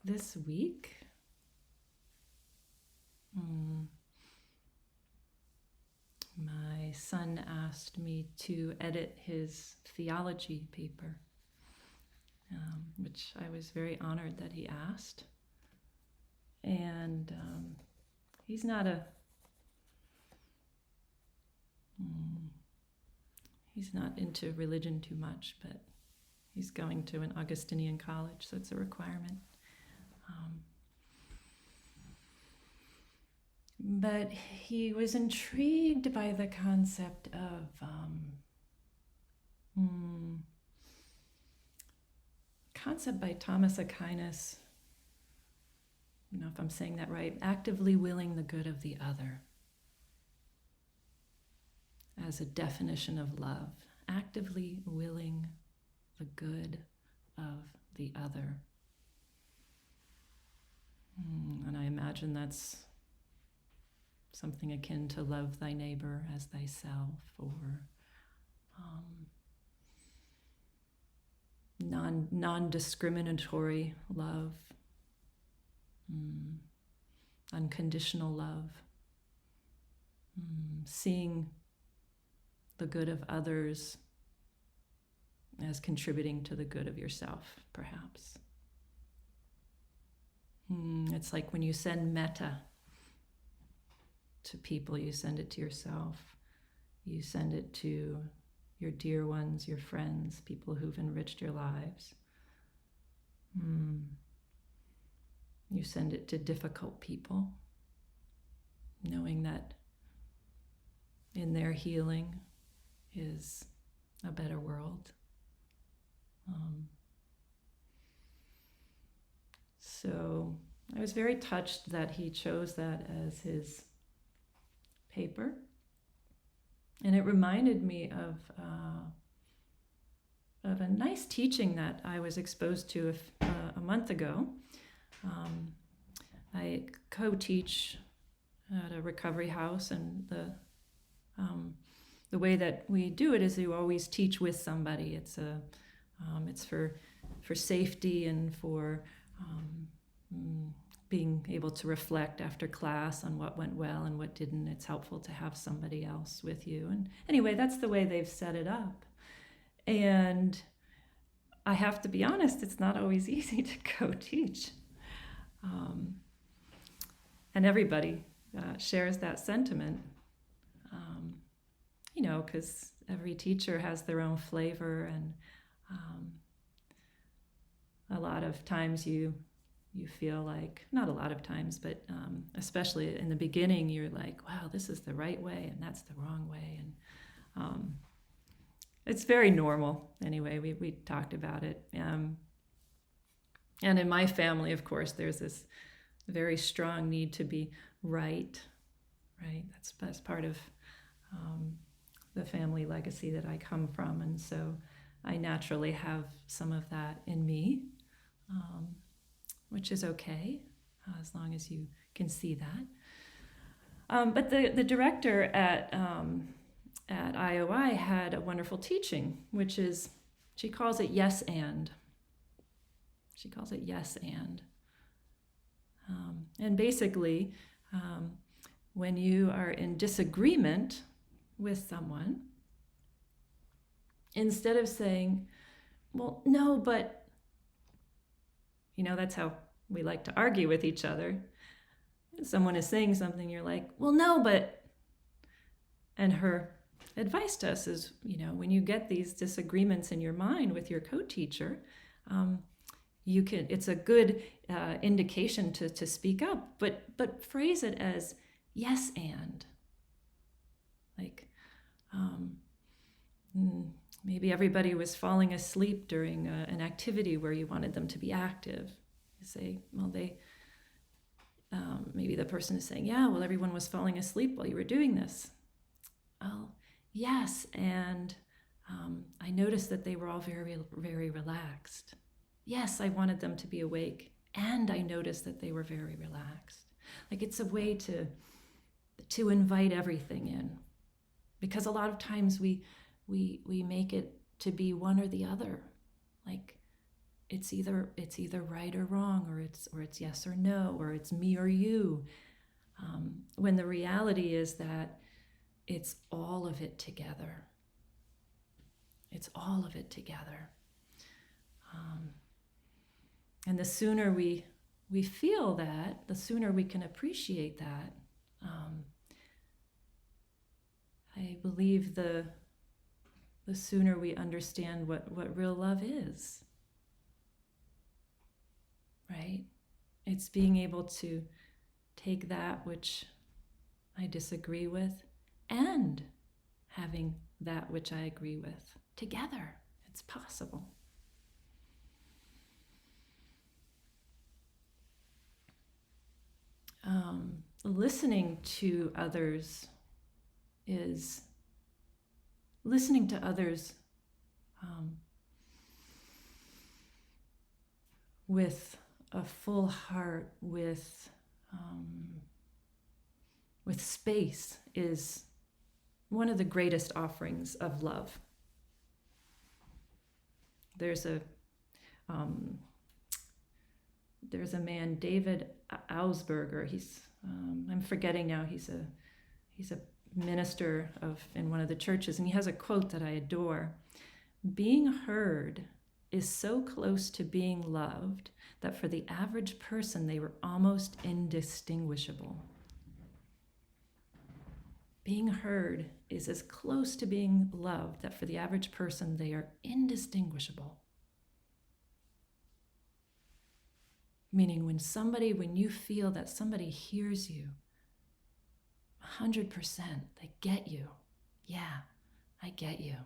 this week, my son asked me to edit his theology paper, which I was very honored that he asked. And he's not into religion too much, but he's going to an Augustinian college, so it's a requirement. But he was intrigued by the concept of concept by Thomas Aquinas, I don't know if I'm saying that right, actively willing the good of the other as a definition of love, actively willing the good of the other. And I imagine that's something akin to love thy neighbor as thyself, or non-discriminatory love, unconditional love, seeing the good of others as contributing to the good of yourself, perhaps. It's like when you send metta to people, you send it to yourself, you send it to your dear ones, your friends, people who've enriched your lives. You send it to difficult people, knowing that in their healing is a better world. So I was very touched that he chose that as his paper. And it reminded me of a nice teaching that I was exposed to a month ago. I co-teach at a recovery house, and the way that we do it is you always teach with somebody. It's for safety and for being able to reflect after class on what went well and what didn't. It's helpful to have somebody else with you. And anyway, that's the way they've set it up. And I have to be honest, it's not always easy to co-teach. And everybody shares that sentiment, because every teacher has their own flavor, and a lot of times you feel like, not a lot of times, but especially in the beginning, you're like, wow, this is the right way and that's the wrong way. And it's very normal. Anyway, we talked about it. And in my family, of course, there's this very strong need to be right? That's part of the family legacy that I come from. And so I naturally have some of that in me, which is okay, as long as you can see that. But the director at IOI had a wonderful teaching, which is, she calls it yes and. She calls it yes and. And basically, when you are in disagreement with someone, instead of saying, well, no, but, that's how we like to argue with each other. Someone is saying something, you're like, well, no, but, and her advice to us is, when you get these disagreements in your mind with your co-teacher, it's a good indication to speak up, but phrase it as yes and. Like, maybe everybody was falling asleep during an activity where you wanted them to be active. You say, well, maybe the person is saying, yeah, well, everyone was falling asleep while you were doing this. Oh, yes, and I noticed that they were all very, very relaxed. Yes, I wanted them to be awake, and I noticed that they were very relaxed. Like, it's a way to invite everything in, because a lot of times we make it to be one or the other. Like, it's either right or wrong, or it's yes or no, or it's me or you. When the reality is that it's all of it together. It's all of it together. And the sooner we feel that, the sooner we can appreciate that. I believe the sooner we understand what real love is. Right? It's being able to take that which I disagree with and having that which I agree with together. It's possible. Listening to others is listening to others with a full heart, with space, is one of the greatest offerings of love. There's a man, David Ausberger. I'm forgetting now. He's a minister in one of the churches, and he has a quote that I adore. Being heard is so close to being loved that for the average person they were almost indistinguishable. Being heard is as close to being loved that for the average person they are indistinguishable. Meaning when you feel that somebody hears you 100%, they get you. Yeah, I get you.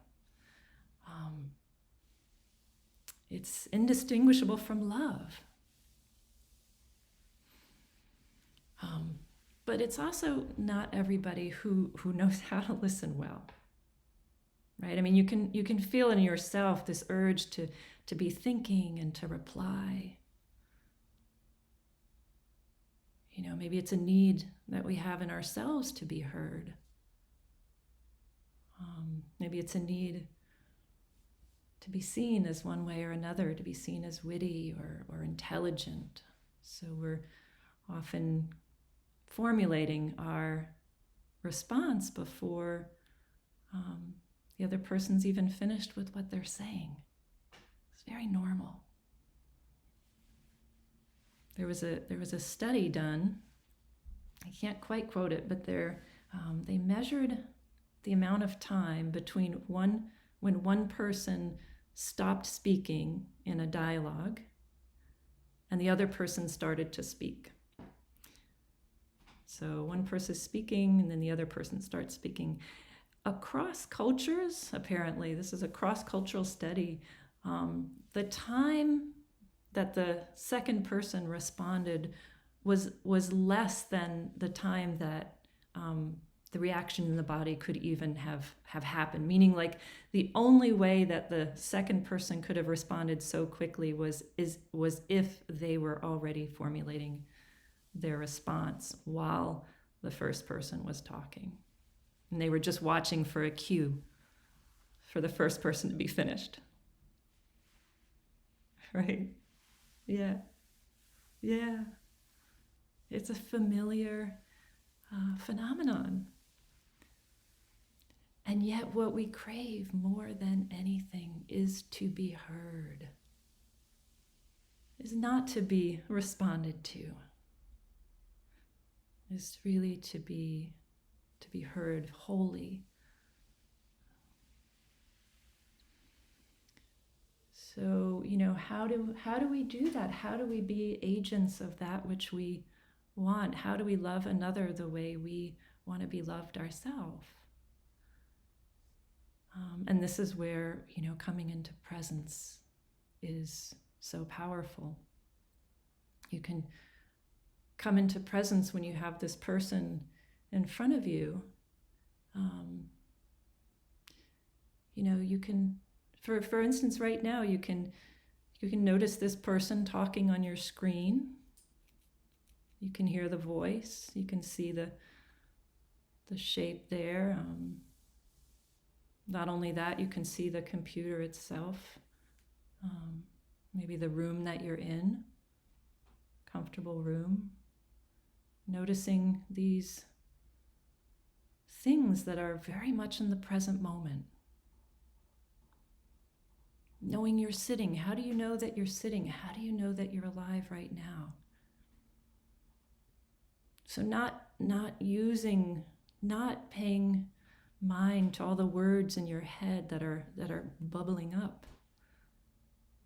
It's indistinguishable from love. But it's also not everybody who knows how to listen well. Right? I mean, you can feel in yourself this urge to be thinking and to reply. Maybe it's a need that we have in ourselves to be heard. Maybe it's a need to be seen as one way or another, to be seen as witty or intelligent. So we're often formulating our response before the other person's even finished with what they're saying. It's very normal. There was a study done. I can't quite quote it, but they measured the amount of time between when one person stopped speaking in a dialogue and the other person started to speak. So one person is speaking and then the other person starts speaking. Across cultures, apparently, this is a cross-cultural study, the time that the second person responded was less than the time that the reaction in the body could even have happened. Meaning, like, the only way that the second person could have responded so quickly was if they were already formulating their response while the first person was talking. And they were just watching for a cue for the first person to be finished. Right? Yeah. Yeah. It's a familiar phenomenon. And yet what we crave more than anything is to be heard, is not to be responded to, is really to be heard wholly. So, how do we do that? How do we be agents of that which we want? How do we love another the way we want to be loved ourselves? And this is where, coming into presence is so powerful. You can come into presence when you have this person in front of you. You can, for instance, right now, you can notice this person talking on your screen. You can hear the voice. You can see the shape there. Not only that, you can see the computer itself. maybe the room that you're in, comfortable room, noticing these things that are very much in the present moment. Knowing you're sitting. How do you know that you're sitting? How do you know that you're alive right now? So not paying mind to all the words in your head that are bubbling up,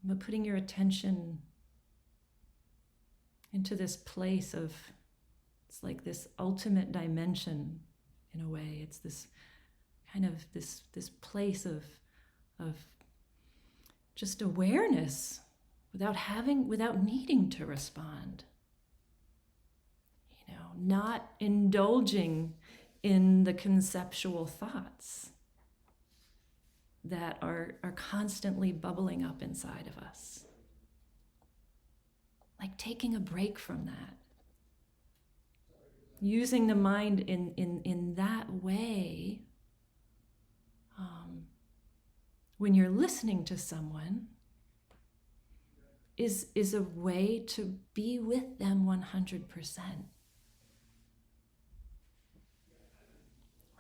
but putting your attention into this place of, it's like this ultimate dimension in a way. It's this kind of this place of just awareness without needing to respond. You know, not indulging in the conceptual thoughts that are constantly bubbling up inside of us. Like taking a break from that. Using the mind in that way, when you're listening to someone, is a way to be with them 100%.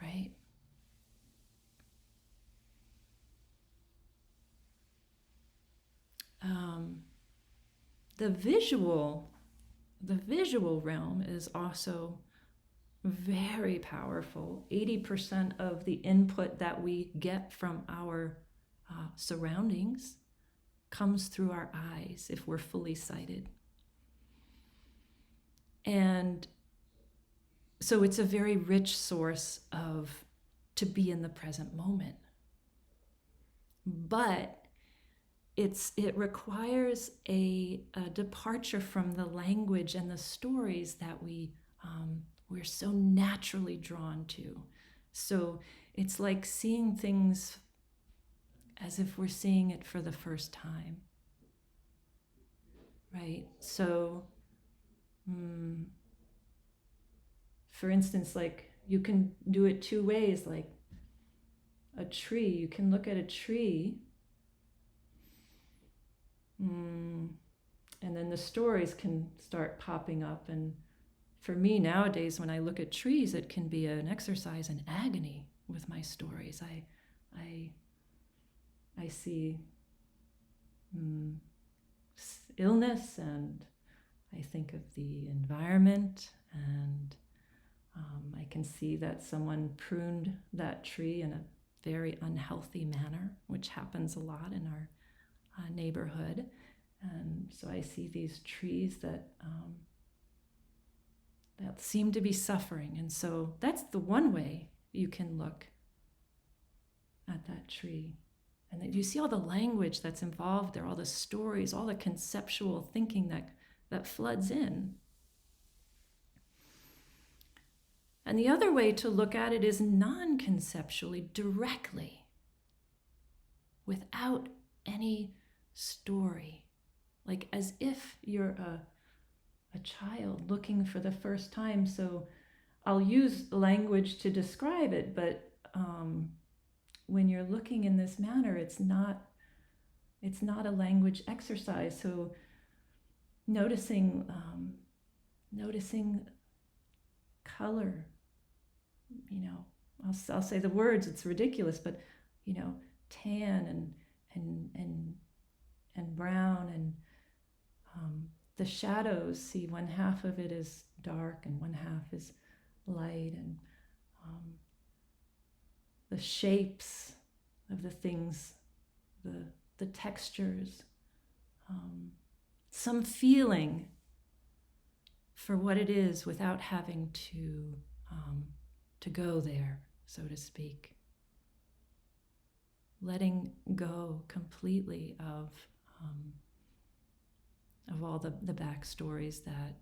Right? The visual realm is also very powerful. 80% of the input that we get from our surroundings comes through our eyes if we're fully sighted. And so it's a very rich source to be in the present moment. But it requires a departure from the language and the stories that we're so naturally drawn to. So it's like seeing things as if we're seeing it for the first time, right? So, for instance, like you can do it two ways, like a tree. You can look at a tree, and then the stories can start popping up. And for me nowadays, when I look at trees, it can be an exercise in agony with my stories. I see illness, and I think of the environment, and I can see that someone pruned that tree in a very unhealthy manner, which happens a lot in our neighborhood. And so I see these trees that seem to be suffering. And so that's the one way you can look at that tree. And that you see all the language that's involved there, all the stories, all the conceptual thinking that floods in. And the other way to look at it is non-conceptually, directly, without any story, like as if you're a child looking for the first time. So I'll use language to describe it, but when you're looking in this manner, it's not a language exercise. So noticing color, I'll say the words, it's ridiculous, but tan and brown, and the shadows, see one half of it is dark and one half is light, and the shapes of the things, the textures, some feeling for what it is without having to go there, so to speak. Letting go completely of all the backstories that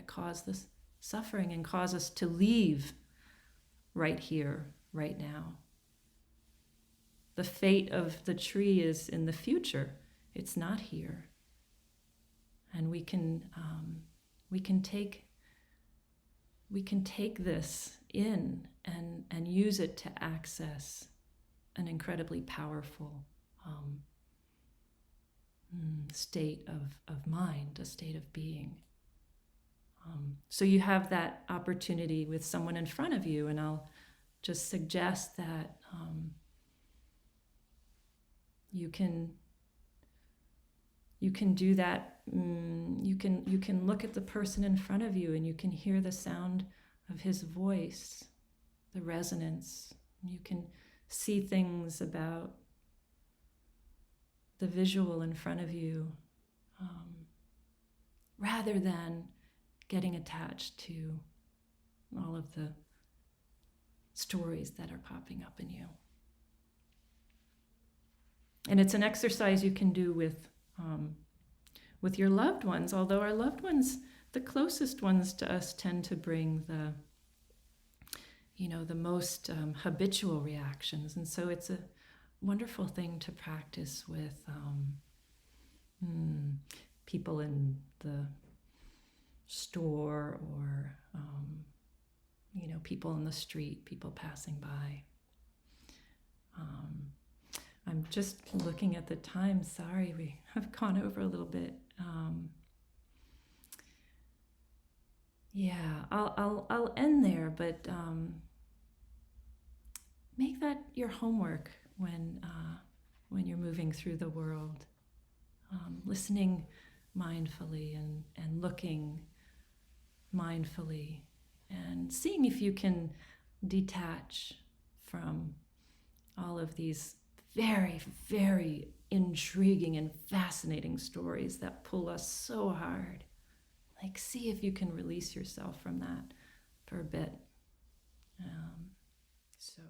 cause this suffering and cause us to leave right here, right now. The fate of the tree is in the future. It's not here. And we can take this in and use it to access an incredibly powerful state of mind, a state of being. So you have that opportunity with someone in front of you, and I'll just suggest that you can do that. You can look at the person in front of you, and you can hear the sound of his voice, the resonance. You can see things about the visual in front of you, rather than getting attached to all of the stories that are popping up in you. And it's an exercise you can do with your loved ones, although our loved ones, the closest ones to us, tend to bring the most habitual reactions. And so it's a wonderful thing to practice with people in the store, or people in the street, people passing by. I'm just looking at the time. Sorry, we have gone over a little bit. I'll end there, but make that your homework when you're moving through the world, listening mindfully and looking mindfully, and seeing if you can detach from all of these very, very intriguing and fascinating stories that pull us so hard. Like, see if you can release yourself from that for a bit. So